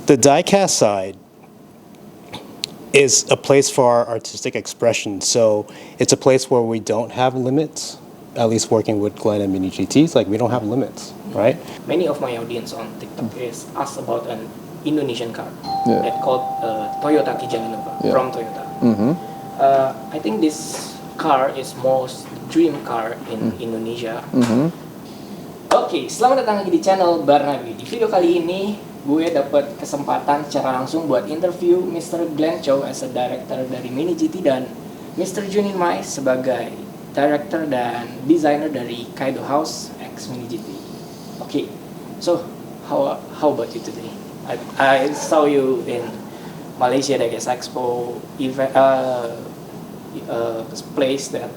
The diecast side is a place for our artistic expression. So it's a place where we don't have limits. At least working with Glen and Mini GTs, like we don't have limits, right? Many of my audience on TikTok is asked about an Indonesian car Yeah. that called Toyota Kijang Innova Yeah. from Toyota. I think this car is most dream car in Indonesia. Oke, selamat datang lagi di channel Bareng. Di video kali ini gue dapat kesempatan secara langsung buat interview Mr. Glen Chou as a director dari Mini GT dan Mr. Jun Imai sebagai director dan designer dari Kaido House X Mini GT. Okay, so how about you today? I saw you in Malaysia, I guess, Expo event, place that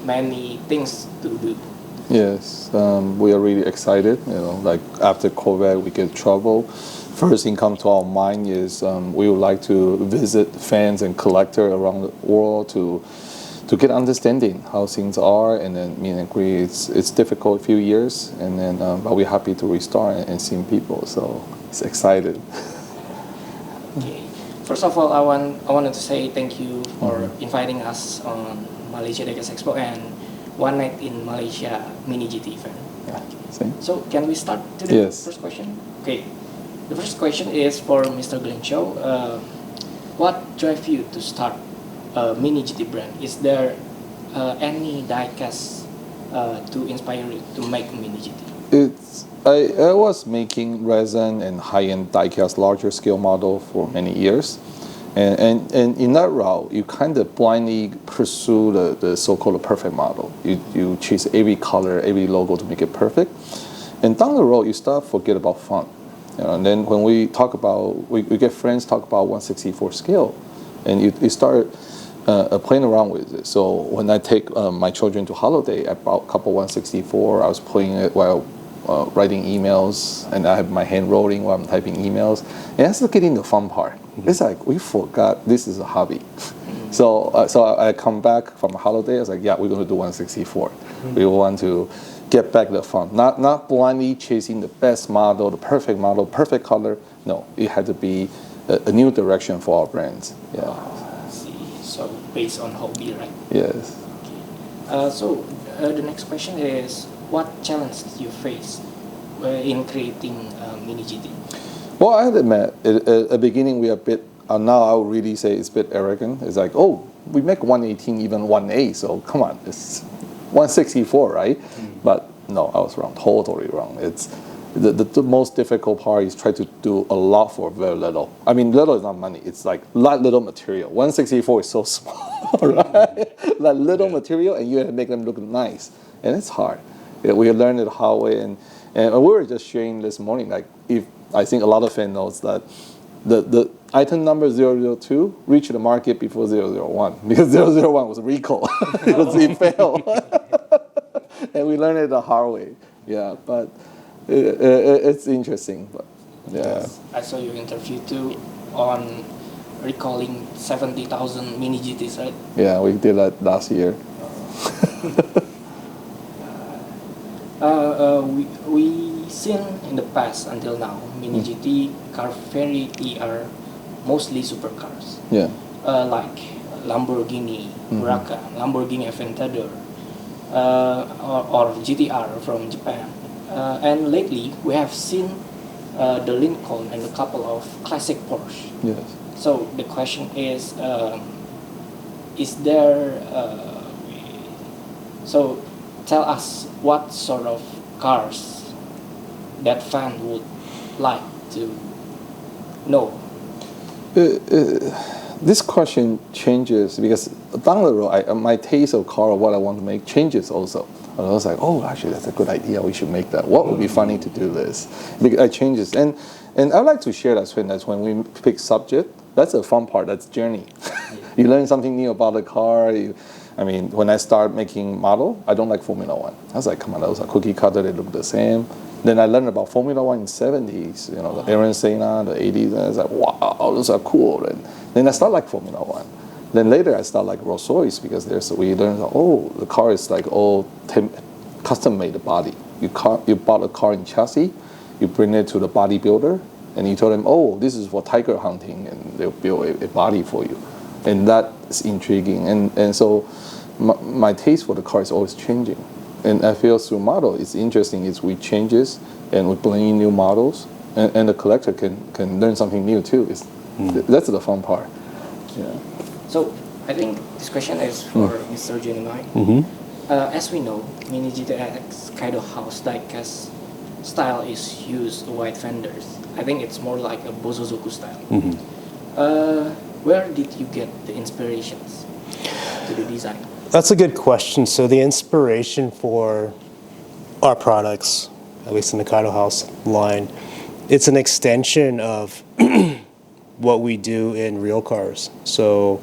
many things to do. Yes, we are really excited. Like after COVID, we can travel. First thing come to our mind is we would like to visit fans and collectors around the world to get understanding how things are, and then meet and greet. It's difficult a few years, and then but we're happy to restart and seeing people. So it's excited. Okay. First of all, I wanted to say thank you for inviting us on Malaysia Degas Expo and One Night in Malaysia Mini GT event. Yeah, same. So can we start to the Yes. first question? Okay. The first question is for Mr. Glen Chou. What drive you to start a Mini GT brand? Is there any diecast to inspire you to make Mini GT? I was making resin and high-end diecast larger scale model for many years, and in that route you kind of blindly pursue the so-called perfect model. You chase every color, every logo to make it perfect, and down the road you start to forget about fun. And then when we talk about we get friends talk about 1/64 scale, and you start playing around with it. So when I take my children to holiday, I brought a couple 1/64. I was playing it while writing emails, and I have my hand rolling while I'm typing emails. And that's getting the fun part. It's like we forgot this is a hobby. So I come back from a holiday. I was like, yeah, we're going to do 1/64. We want to get back the fun, not blindly chasing the best model, the perfect model, perfect color. No, it had to be a new direction for our brands. Yeah. So based on hobby, right? Yes. So the next question is, what challenge did you face in creating Mini GT? Well, I had to admit, at the beginning we are a bit, now I would really say it's a bit arrogant. It's like, oh, we make 118, even 1A, so come on, it's 1/64, right? But no, I was wrong, totally wrong. It's the most difficult part is try to do a lot for very little. I mean, little is not money. It's like little material. 1/64 is so small, right? Like little material, and you have to make them look nice, and it's hard. We learned it the hard way, and we were just sharing this morning. Like, if I think a lot of fans knows that the item number 002 reached the market before 001 because 001 was recall. It failed, and we learned it the hard way. Yeah, but. It's interesting, but yeah. I saw your interview too on recalling 70,000 Mini GTs, right? Yeah, we did that last year. We seen in the past until now Mini GT car variety are mostly supercars. Yeah. Like Lamborghini Huracan, Lamborghini Aventador, or GTR from Japan. And lately, we have seen the Lincoln and a couple of classic Porsche. Yes. So the question is there? So tell us what sort of cars that fan would like to know. This question changes because down the road, my taste of car, what I want to make, changes also. And I was like, oh, actually, that's a good idea. We should make that. What would be funny to do this? Because it changes. And I like to share that when we pick subject, that's the fun part. That's journey. You learn something new about the car. I mean, when I start making model, I don't like Formula One. I was like, come on, that was a cookie cutter. They look the same. Then I learned about Formula One in the 70s, the Aaron Senna, the 80s. And I was like, wow, those are cool. And then I started like Formula One. Then later I started like Rolls Royce because we learned, the car is like all custom made body. You bought a car in chassis, you bring it to the bodybuilder, and you told them, oh, this is for tiger hunting, and they'll build a body for you, and that's intriguing. And so my taste for the car is always changing, and I feel through model it's interesting is we changes and we bring in new models, and the collector can learn something new too. That's the fun part. Yeah. So I think this question is for Mr. Jun Imai. As we know, Mini GTX Kaido House diecast style is used wide fenders. I think it's more like a Bozozoku style. Where did you get the inspirations to the design? That's a good question. So the inspiration for our products, at least in the Kaido House line, it's an extension of what we do in real cars. So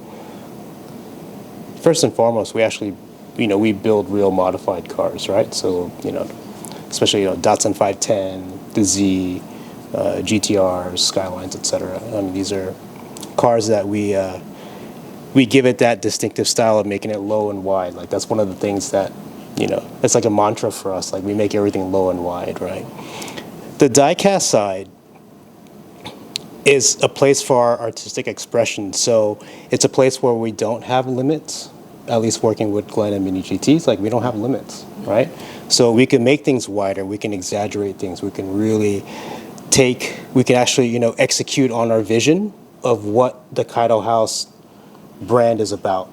first and foremost, we actually, we build real modified cars, right? So, especially, Datsun 510, the Z, GTRs, Skylines, etc. I mean, these are cars that we give it that distinctive style of making it low and wide. Like, that's one of the things that, it's like a mantra for us. Like, we make everything low and wide, right? The diecast side is a place for our artistic expression. So it's a place where we don't have limits, at least working with Glen and Mini GTs, like we don't have limits, right? So we can make things wider, we can exaggerate things, we can really we can actually, execute on our vision of what the Kaido House brand is about.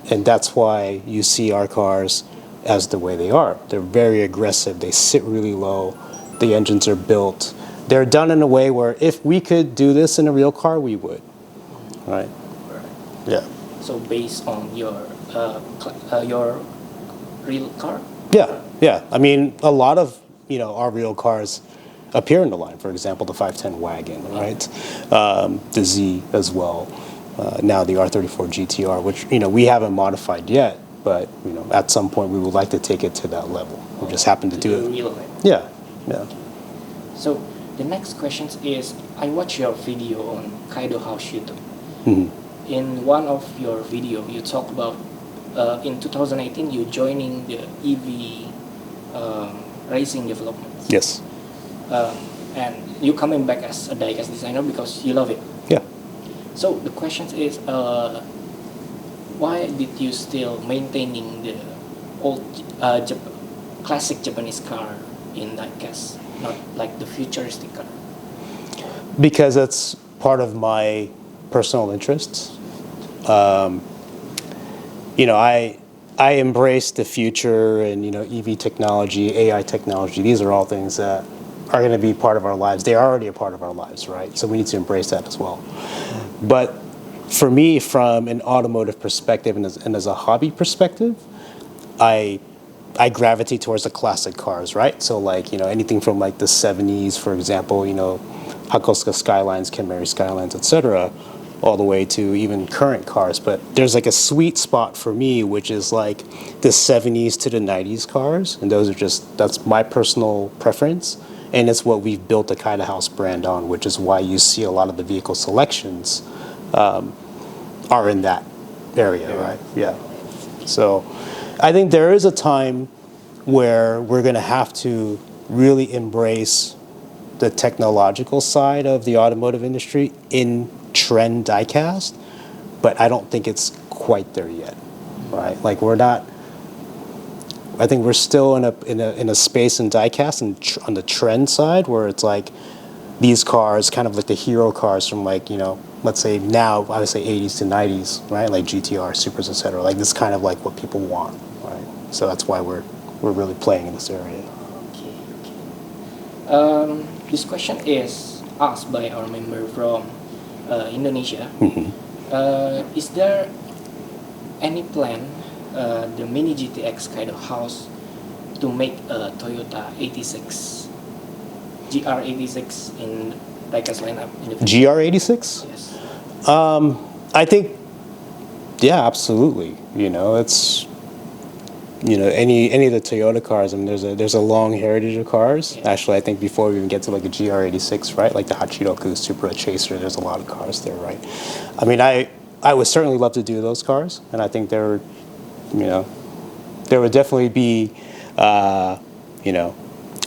And that's why you see our cars as the way they are. They're very aggressive, they sit really low, the engines are built. They're done in a way where if we could do this in a real car, we would, right? Yeah. So based on your real car? Yeah. I mean, a lot of, our real cars appear in the line. For example, the 510 wagon, right? The Z as well. Now the R34 GTR, which, we haven't modified yet, but, at some point we would like to take it to that level. We just happen to do it. Real life. Yeah. So the next question is, I watched your video on Kaido House YouTube. In one of your video, you talk about in 2018 you joining the EV racing development. Yes. And you coming back as a diecast designer because you love it. Yeah. So the question is, why did you still maintaining the old classic Japanese car in diecast, not like the futuristic car? Because that's part of my personal interests. I embrace the future and, EV technology, AI technology. These are all things that are going to be part of our lives. They are already a part of our lives, right? So we need to embrace that as well. But for me, from an automotive perspective and as a hobby perspective, I gravitate towards the classic cars, right? So like, anything from like the 70s, for example, Hakosuka Skylines, Kemarin Skylines, etc., all the way to even current cars. But there's like a sweet spot for me, which is like the 70s to the 90s cars. And that's my personal preference. And it's what we've built the Kaido House brand on, which is why you see a lot of the vehicle selections are in that area, right? Yeah. So I think there is a time where we're going to have to really embrace the technological side of the automotive industry in trend diecast, but I don't think it's quite there yet, right? Like I think we're still in a space in diecast and on the trend side where it's like these cars, kind of like the hero cars from like, let's say now, I would say 80s to 90s, right? Like GTR, Supers, etc. Like this kind of like what people want, right? So that's why we're really playing in this area. Okay. This question is asked by our member from Indonesia. Is there any plan, the Mini GTX Kaido House, to make a Toyota 86, GR86 in diecast lineup in the future? GR86? Yes. I think, yeah, absolutely. It's any of the Toyota cars. I mean, there's a long heritage of cars. Yeah. Actually, I think before we even get to like a GR86, right? Like the Hachiroku, Supra, Chaser. There's a lot of cars there, right? I mean, I would certainly love to do those cars, and I think there would definitely be, a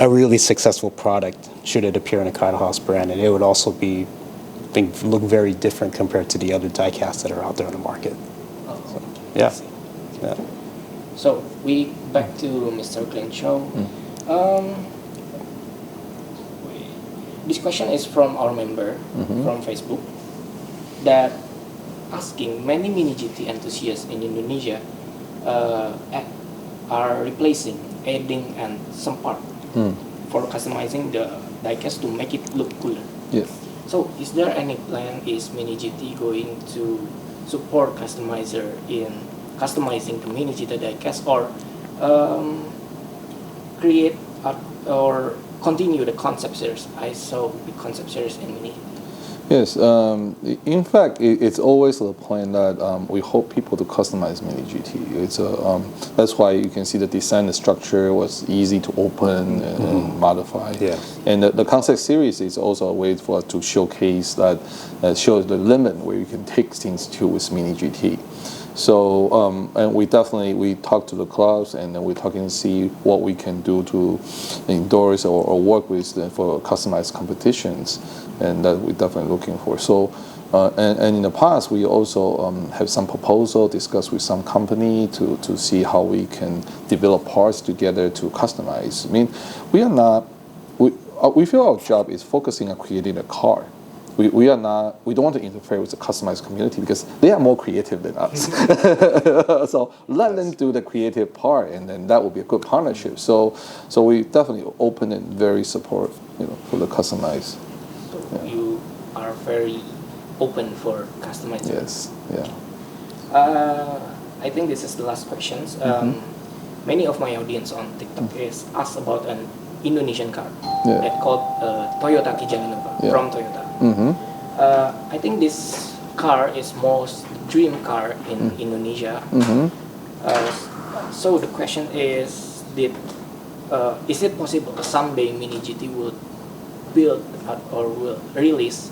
really successful product should it appear in a Kaido House brand, and it would also be, I think, look very different compared to the other diecasts that are out there on the market. Oh, Yeah. Yeah. So we back to Mr. Glen Chou. This question is from our member from Facebook that asking many mini GT enthusiasts in Indonesia are replacing, adding, and some part for customizing the diecast to make it look cooler. Yes. So, is there any plan? Is Mini GT going to support customizer in customizing the Mini GT diecast, or create or continue the concept series? I saw the concept series in Mini. Yes, in fact, it's always the plan that we hope people to customize Mini GT. That's why you can see the design, the structure was easy to open and modify. Yeah. And the concept series is also a way for us to showcase that, shows the limit where you can take things to with Mini GT. So, and we talk to the clubs, and then we're talking to see what we can do to endorse or work with them for customized competitions, and that we're definitely looking for. So, and in the past, we also have some proposal discussed with some company to see how we can develop parts together to customize. I mean, we feel our job is focusing on creating a car. We don't want to interfere with the customized community because they are more creative than us. So let them do the creative part, and then that will be a good partnership. So we definitely open and very support, for the customized. So you are very open for customizing. Yes. Yeah. I think this is the last questions. Many of my audience on TikTok is asked about an Indonesian car that called Toyota Kijang Innova from Toyota. I think this car is most dream car in Indonesia. So the question is, is it possible someday Mini GT will build or will release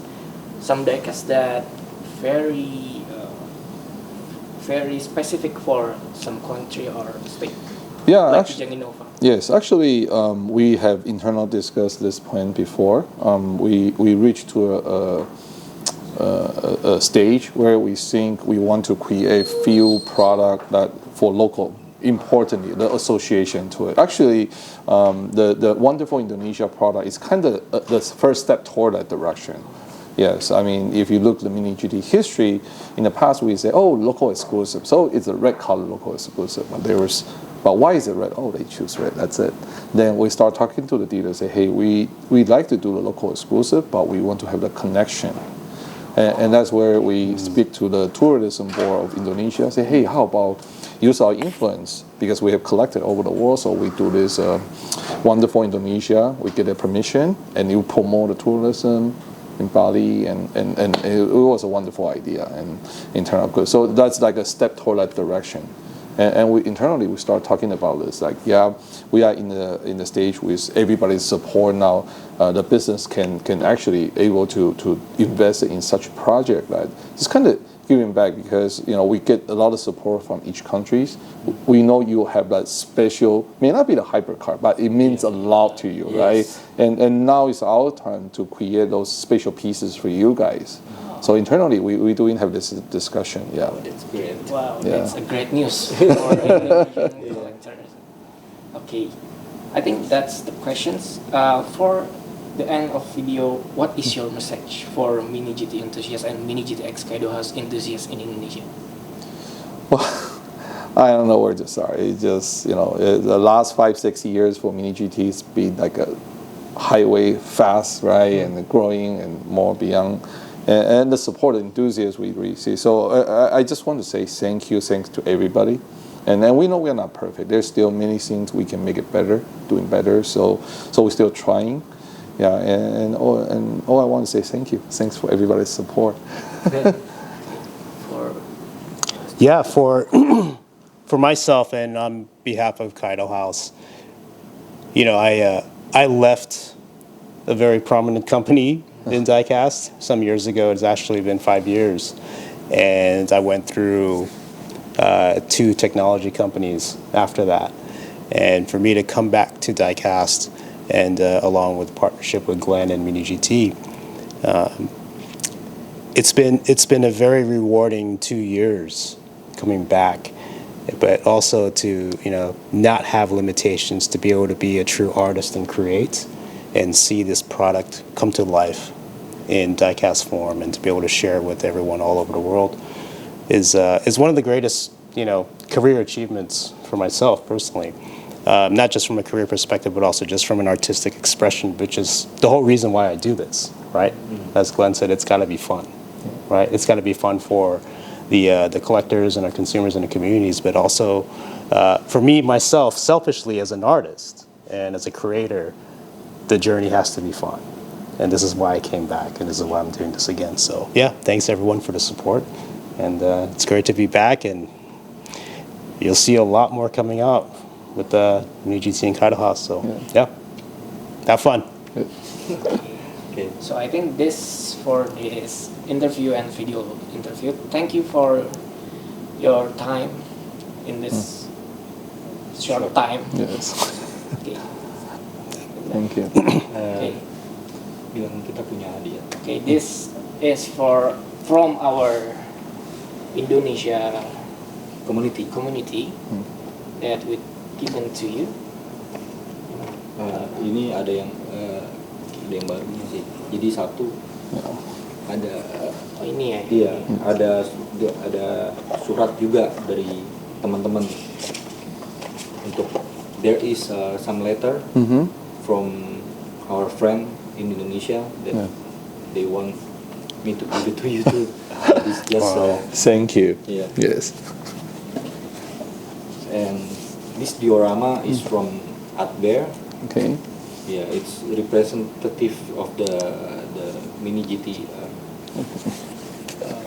some diecast that very specific for some country or state? Yeah, like actually, Kijang Innova. yes. Actually, we have internal discussed this plan before. We reached to a stage where we think we want to create few product that for local, importantly, the association to it. Actually, the wonderful Indonesia product is kind of the first step toward that direction. Yes, I mean, if you look at the Mini GT history, in the past we say, oh, local exclusive. So it's a red color local exclusive. But why is it red? Oh, they choose red, that's it. Then we start talking to the dealers, say, hey, we'd like to do the local exclusive, but we want to have the connection. And that's where we speak to the tourism board of Indonesia, say, hey, how about use our influence? Because we have collected over the world, so we do this wonderful Indonesia, we get their permission, and you promote the tourism in Bali, and it was a wonderful idea and internal good. So that's like a step toward that direction. And we internally we start talking about this. Like, yeah, we are in the stage with everybody's support now. The business can actually able to invest in such a project that it's kind of giving back, because we get a lot of support from each countries. We know you have that special, may not be the hypercar, but it means a lot to you, right? And now it's our time to create those special pieces for you guys. So internally, we do have this discussion. Yeah. Oh, that's great. Wow, Yeah. that's a great news for Indonesian collectors. Okay, I think that's the questions. For the end of video, what is your message for Mini GT enthusiasts and Mini GT X Kaido House enthusiasts in Indonesia? Well, I don't know where to start. It just, the last 5-6 years for Mini GT has been like a highway fast, right? And growing and more beyond. And the support enthusiasts we receive. So I just want to say thanks to everybody. And then we know we're not perfect. There's still many things we can make it better, doing better. So we're still trying. Yeah, and all I want to say thank you. Thanks for everybody's support. For myself and on behalf of Kaido House, I left a very prominent company in diecast some years ago. It's actually been 5 years, and I went through 2 technology companies after that. And for me to come back to diecast and along with partnership with Glen and Mini GT. It's been a very rewarding 2 years coming back, but also to not have limitations, to be able to be a true artist and create, and see this product come to life in diecast form, and to be able to share it with everyone all over the world is one of the greatest career achievements for myself personally. Not just from a career perspective, but also just from an artistic expression, which is the whole reason why I do this, right? As Glenn said, it's got to be fun, right? It's got to be fun for the collectors and our consumers and the communities, but also for me, myself, selfishly as an artist and as a creator, the journey has to be fun. And this is why I came back, and this is why I'm doing this again. So yeah, thanks everyone for the support. And it's great to be back, and you'll see a lot more coming out with the new GT and Kaido House. So yeah, have fun. Okay. So I think this for this interview and video interview. Thank you for your time in this short time. Yes. Okay. Thank you. Okay. Bilang kita punya hadiah. Okay. This is from our Indonesia community that we given to you. Ini ada yang barunya sih. Jadi satu ada Oh ini ya. iya ada surat juga dari teman-teman untuk there is some letter from our friend in Indonesia that they want me to give it to you too. It's just Thank you. yeah. Yes. And this diorama is from Art Bear. Okay. Yeah, it's representative of the Mini GT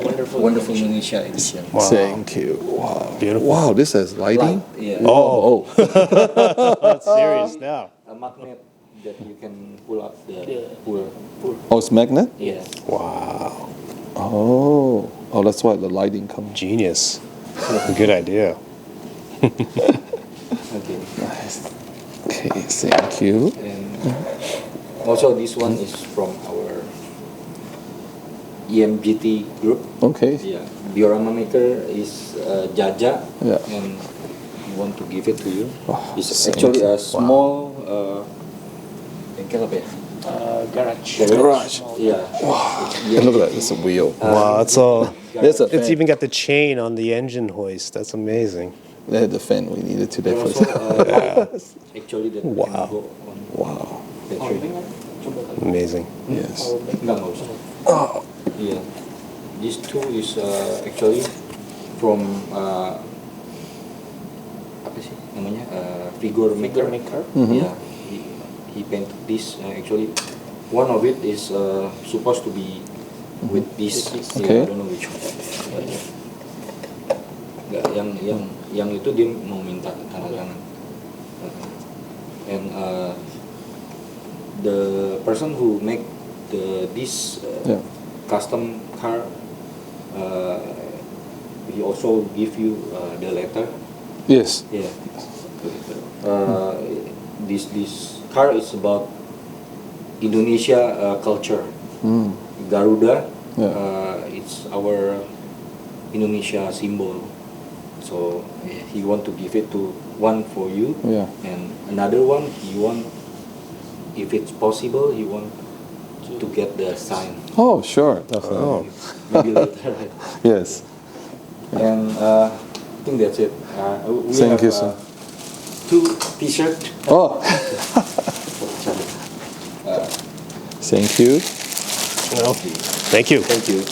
Wonderful Indonesia edition. Wow. Thank you. Wow. Beautiful. Wow, this has lighting. Yeah. Oh. That's serious now. A magnet that you can pull up Yeah. pull. Oh, it's magnet? Yes. Wow. Oh, that's why the lighting comes. Genius. Good idea. Okay. Nice. Okay, thank you. And also this one is from our EMGT group. Okay. Yeah. Diorama maker is Jaja. Yeah. And we want to give it to you. Oh, It's thank actually you. a small bengkel apa ya? garage. Yeah. And look at that, it's a wheel. Wow, it's all. There's a It's fan. even got the chain on the engine hoist. That's amazing. They had the fan we needed today. And For also actually that Wow. can go on wow. battery. Coba kali. Amazing. Yes. Enggak usah. Yeah. These two is actually from apa sih namanya figure maker. Yeah. He painted this actually. One of it is supposed to be with this. Okay. Yeah, I don't know which one. Enggak, yang itu dia mau minta tanda tangan. And the person who make this Yeah. custom car, he also give you the letter. Yes. Yeah. This car is about Indonesia culture. Garuda, it's our Indonesia symbol. So he want to give it to one for you, Yeah. and another one he want, if it's possible, he want to get the sign. Oh, sure. Definitely. Oh. Maybe later. Yes. And I think that's it. We Thank have you, sir. 2 T-shirt. Oh, For each other. thank you. Well, thank you. Thank you.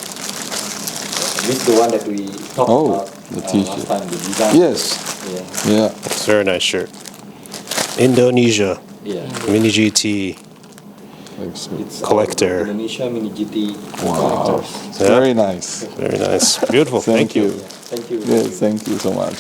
This is the one that we talked Oh, about the last T-shirt. time. The design. Yes. Yeah. Yeah. It's a very nice shirt. Indonesia, Yeah. Mini GT. It's Collector. our Indonesia Mini GT Wow. collectors. Very nice. Very nice. Beautiful. Thank you. Thank you. Yes, thank you so much.